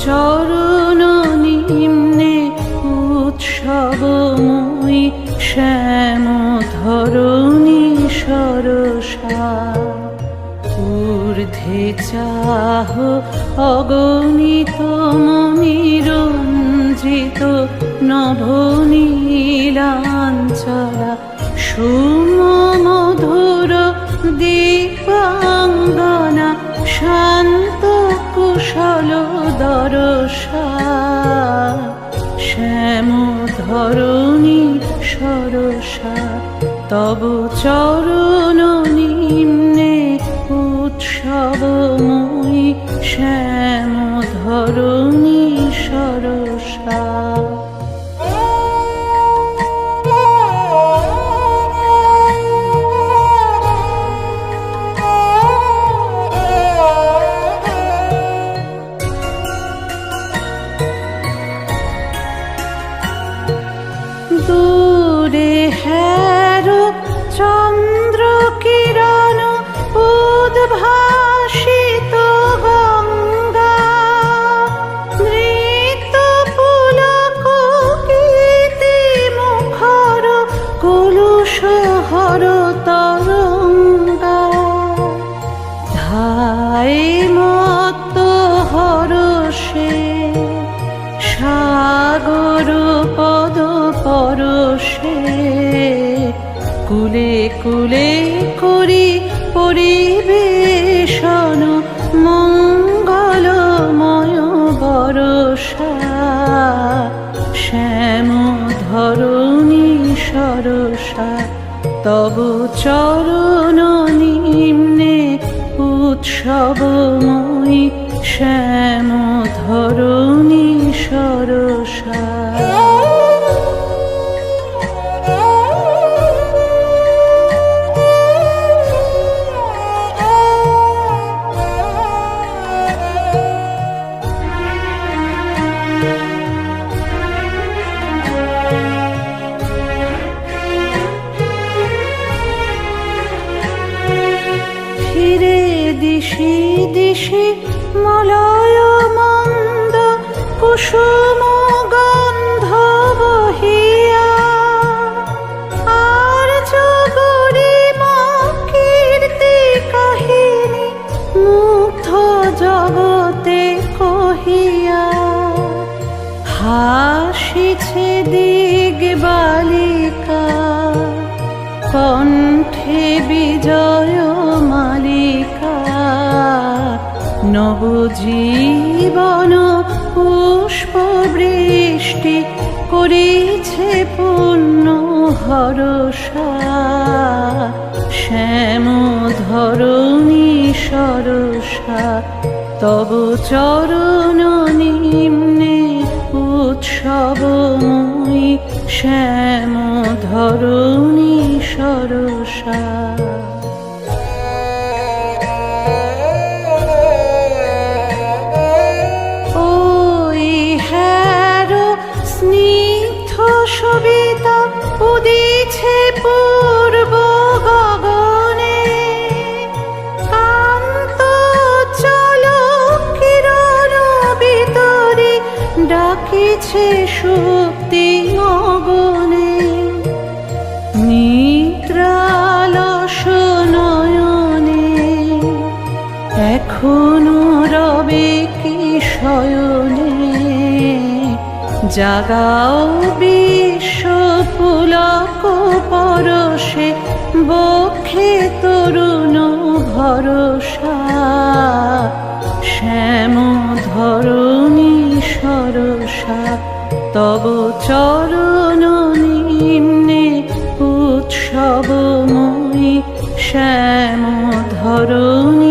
চরণ নিম্নে উৎসবময়ী শ্যাম ধরণী সরসা। ঊর্ধ্বে চাহ অগণিত মনিরঞ্জিত নভনীলাঞ্চলা সুমধুর দীপাঙ্গনা শান্ত কুশল দরসা। শ্যাম ধরণী সরসা তব চরণ নিম্নে উৎসবময়ী শ্যাম ধরণী সরসা। দূরে হের চন্দ্র কিরণ উদ্ভাসিত গঙ্গা। নৃত্য পুলক গীতি মুখর কলুষ হর তরঙ্গা। ধায় মত্ত হরষে সাগর পদ পরশে। কুলে কুলে করি পরিবেশন মঙ্গলময় বরষা। শ্যাম ধরণী সরসা তব চরণ নিম্নে উৎসবময়ী শ্যাম ধরণী সরসা। ফিরে দিশি দিশি মলয় মন্দ কুসুম গন্ধ বহিয়া। আর জগরিমা কীর্তি কাহিনী মুগ্ধ জগতে কহিয়া। হাসিছে দিগ বালিকা কণ্ঠে বিজয় মালিকা। নবজীবন পুষ্প বৃষ্টি করিছে পূর্ণ হরষা। শ্যাম ধরণী সরসা তব চরণ নিম্নে উৎসবময়ী শ্যাম ধরণী সরসা। ওই হ্যার স্নিগ্ধ সবিতা উদিছে পূর্ব গগনে। কান্ত চল কিরণ বিতরি ডাকিছে সুপ্তি অগনে। নিদ্রালস নয়নে এখনো রবে কি শয়নে। জাগাও বিশ্ব পুলক পরশে বক্ষে তরুণ ভরসা। শ্যাম ধরণী সরসা তব চরণ নিম্নে উৎসবময়ী শ্যাম ধরণী